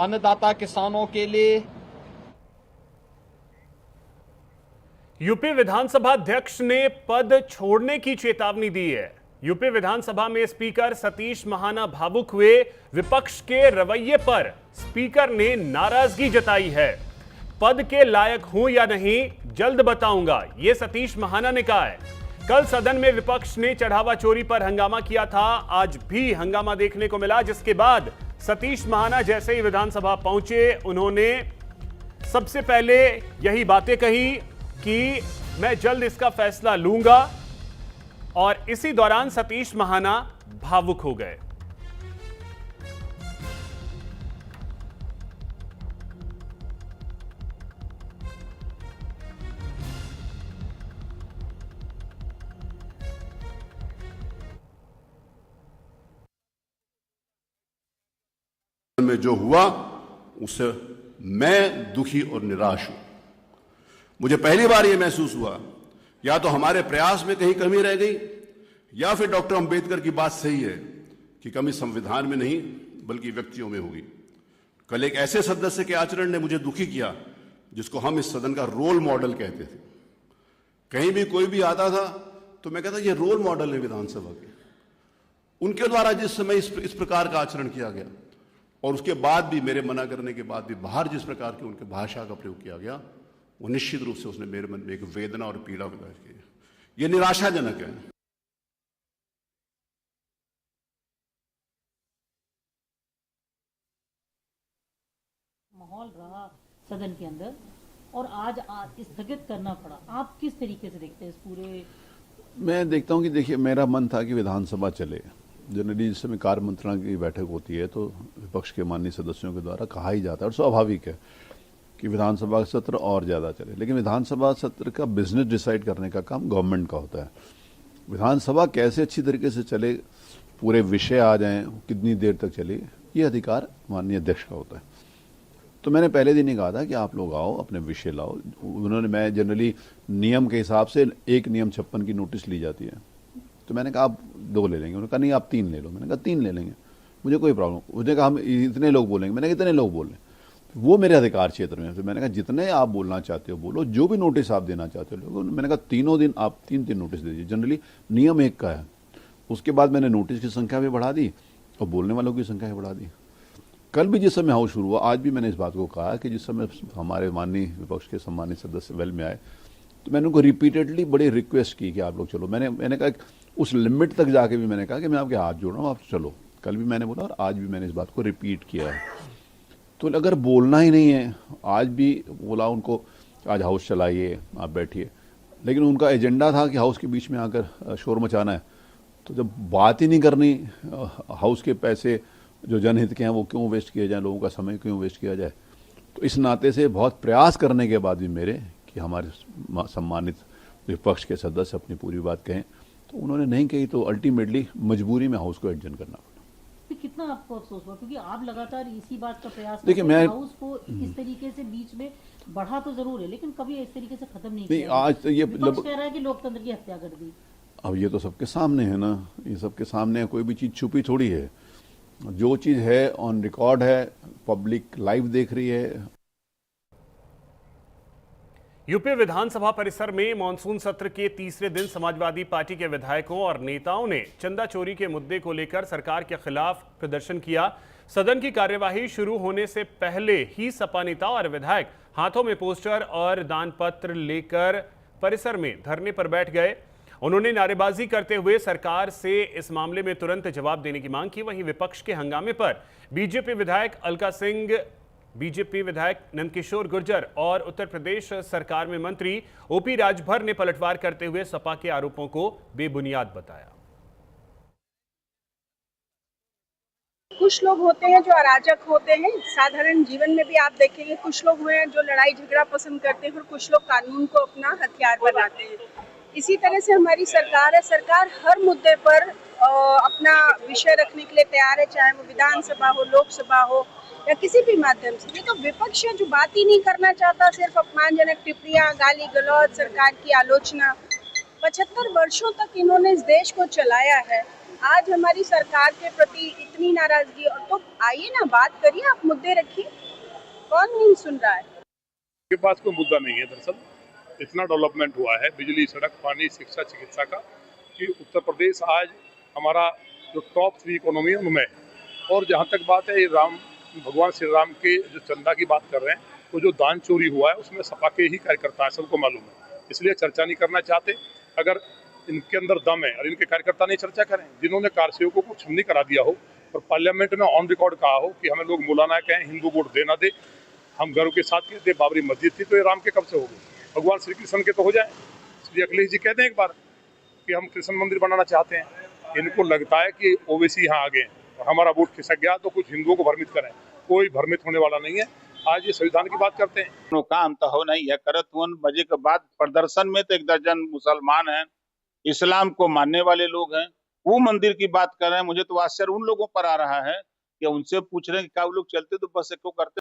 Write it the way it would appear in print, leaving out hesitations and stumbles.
अन्नदाता किसानों के लिए। यूपी विधानसभा अध्यक्ष ने पद छोड़ने की चेतावनी दी है। यूपी विधानसभा में स्पीकर सतीश महाना भावुक हुए। विपक्ष के रवैये पर स्पीकर ने नाराजगी जताई है। पद के लायक हूं या नहीं जल्द बताऊंगा, यह सतीश महाना ने कहा है। कल सदन में विपक्ष ने चढ़ावा चोरी पर हंगामा किया था। आज भी हंगामा देखने को मिला, जिसके बाद सतीश महाना जैसे ही विधानसभा पहुंचे, उन्होंने सबसे पहले यही बातें कही कि मैं जल्द इसका फैसला लूंगा, और इसी दौरान सतीश महाना भावुक हो गए। में जो हुआ उससे मैं दुखी और निराश हूं। मुझे पहली बार यह महसूस हुआ या तो हमारे प्रयास में कहीं कमी रह गई, या फिर डॉक्टर अंबेडकर की बात सही है कि कमी संविधान में नहीं बल्कि व्यक्तियों में होगी। कल एक ऐसे सदस्य के आचरण ने मुझे दुखी किया जिसको हम इस सदन का रोल मॉडल कहते थे। कहीं भी कोई भी आता था तो मैं कहता ये रोल मॉडल है विधानसभा के। उनके द्वारा जिस समय इस प्रकार का आचरण किया गया, और उसके बाद भी मेरे मना करने के बाद भी बाहर जिस प्रकार की उनके भाषा का प्रयोग किया गया, वो निश्चित रूप से उसने मेरे मन में एक वेदना और पीड़ा पैदा की। ये निराशाजनक है। माहौल रहा सदन के अंदर और आज स्थगित करना पड़ा, आप किस तरीके से देखते हैं इस पूरे? मैं देखता हूं कि देखिए, मेरा मन था कि विधानसभा चले। जनरली जिस समय कार्य मंत्रणा की बैठक होती है तो विपक्ष के माननीय सदस्यों के द्वारा कहा ही जाता है, और स्वाभाविक है कि विधानसभा सत्र और ज़्यादा चले। लेकिन विधानसभा सत्र का बिजनेस डिसाइड करने का काम गवर्नमेंट का होता है। विधानसभा कैसे अच्छी तरीके से चले, पूरे विषय आ जाएं, कितनी देर तक चले, ये अधिकार माननीय अध्यक्ष का होता है। तो मैंने पहले दिन ही कहा था कि आप लोग आओ, अपने विषय लाओ। मैं जनरली नियम के हिसाब से एक नियम 56 की नोटिस ली जाती है, तो मैंने कहा आप 2 ले लेंगे। उन्होंने कहा नहीं आप 3 ले लो। मैंने कहा 3 ले लेंगे, मुझे कोई प्रॉब्लम। उसने कहा हम इतने लोग बोलेंगे। मैंने कहा इतने लोग बोल लें, वो मेरे अधिकार क्षेत्र में। तो मैंने कहा जितने आप बोलना चाहते हो बोलो, जो भी नोटिस आप देना चाहते हो लोगों। मैंने कहा तीनों दिन आप 3-3 नोटिस दीजिए। जनरली नियम 1 का है। उसके बाद मैंने नोटिस की संख्या भी बढ़ा दी और बोलने वालों की संख्या भी बढ़ा दी। कल भी जिस समय हाउस शुरू हुआ, आज भी मैंने इस बात को कहा कि जिस समय हमारे माननीय विपक्ष के सम्मानित सदस्य वेल में आए, तो मैंने उनको रिपीटेडली बड़ी रिक्वेस्ट की कि आप लोग चलो। मैंने कहा उस लिमिट तक जाके भी मैंने कहा कि मैं आपके हाथ जोड़ रहा हूँ, आप चलो। कल भी मैंने बोला और आज भी मैंने इस बात को रिपीट किया है। तो अगर बोलना ही नहीं है, आज भी बोला उनको आज हाउस चलाइए, आप बैठिए, लेकिन उनका एजेंडा था कि हाउस के बीच में आकर शोर मचाना है। तो जब बात ही नहीं करनी, हाउस के पैसे जो जनहित के हैं वो क्यों वेस्ट किए जाए, लोगों का समय क्यों वेस्ट किया जाए। तो इस नाते से बहुत प्रयास करने के बाद भी मेरे कि हमारे सम्मानित विपक्ष के सदस्य अपनी पूरी बात कहें, तो उन्होंने नहीं कही। तो अल्टीमेटली मजबूरी में हाउस को एडजन करना पड़ा। तो कितना आपको अफसोस हुआ, क्योंकि आप लगातार इसी बात का प्रयास देखिए, मैं हाउस को इस तरीके से बीच में बढ़ा तो जरूर है, लेकिन कभी इस तरीके से खत्म नहीं नहीं किया। आज तो ये विपक्ष कह रहा है कि लोकतंत्र की हत्या कर दी। अब ये तो सबके सामने है ना, ये सबके सामने है, कोई भी चीज छुपी थोड़ी है। जो चीज है ऑन रिकॉर्ड है, पब्लिक लाइव देख रही है। यूपी विधानसभा परिसर में मानसून सत्र के तीसरे दिन समाजवादी पार्टी के विधायकों और नेताओं ने चंदा चोरी के मुद्दे को लेकर सरकार के खिलाफ प्रदर्शन किया। सदन की कार्यवाही शुरू होने से पहले ही सपा नेता और विधायक हाथों में पोस्टर और दान पत्र लेकर परिसर में धरने पर बैठ गए। उन्होंने नारेबाजी करते हुए सरकार से इस मामले में तुरंत जवाब देने की मांग की। वहीं विपक्ष के हंगामे पर बीजेपी विधायक अलका सिंह, बीजेपी विधायक नंदकिशोर गुर्जर और उत्तर प्रदेश सरकार में मंत्री ओपी राजभर ने पलटवार करते हुए सपा के आरोपों को बेबुनियाद बताया। कुछ लोग होते हैं जो अराजक होते हैं, साधारण जीवन में भी आप देखेंगे कुछ लोग हुए हैं जो लड़ाई झगड़ा पसंद करते हैं और कुछ लोग कानून को अपना हथियार बनाते हैं। इसी तरह से हमारी सरकार है, सरकार हर मुद्दे पर अपना विषय रखने के लिए तैयार है, चाहे वो विधानसभा हो, लोकसभा हो या किसी भी माध्यम से। ये तो विपक्ष है जो बात ही नहीं करना चाहता, सिर्फ अपमानजनक टिप्पणियां, गाली गलौज, सरकार की आलोचना। 75 वर्षों तक इन्होंने इस देश को चलाया है आज हमारी सरकार के प्रति इतनी नाराजगी, और तो आइए ना बात करिए, आप मुद्दे रखिए, कौन नहीं सुन रहा है। के पास कोई मुद्दा नहीं है। दरअसल इतना डेवलपमेंट हुआ है बिजली, सड़क, पानी, शिक्षा, चिकित्सा का कि उत्तर प्रदेश आज हमारा जो टॉप 3 इकोनॉमी है उनमें। और जहाँ तक बात है राम भगवान श्री राम के जो चंदा की बात कर रहे हैं, तो जो दान चोरी हुआ है उसमें सपा के ही कार्यकर्ता है, सबको मालूम है, इसलिए चर्चा नहीं करना चाहते। अगर इनके अंदर दम है और इनके कार्यकर्ता नहीं चर्चा करें, जिन्होंने कार सेवकों को छन्नी करा दिया हो और पार्लियामेंट में ऑन रिकॉर्ड कहा हो कि हमें लोग मौलाना कहें, हिंदू वोट देना दे, हम गर्व के साथ कहते बाबरी मस्जिद थी तो ये राम के कब से हो गई, भगवान श्री कृष्ण के तो हो जाए। इसलिए अखिलेश जी कहते हैं एक बार कि हम कृष्ण मंदिर बनाना चाहते हैं। इनको लगता है कि ओवैसी यहाँ आ गए और हमारा वोट खिसक गया तो कुछ हिंदुओं को भ्रमित करें। कोई भ्रमित होने वाला नहीं है। आज ये संविधान की बात करते हैं, काम तो हो नहीं है। करत 1 बजे के बाद प्रदर्शन में तो 1 दर्जन मुसलमान हैं, इस्लाम को मानने वाले लोग हैं, वो मंदिर की बात कर रहे हैं। मुझे तो आश्चर्य उन लोगों पर आ रहा है कि उनसे पूछ रहे हैं कि क्या वो लोग चलते तो बस क्यों करते।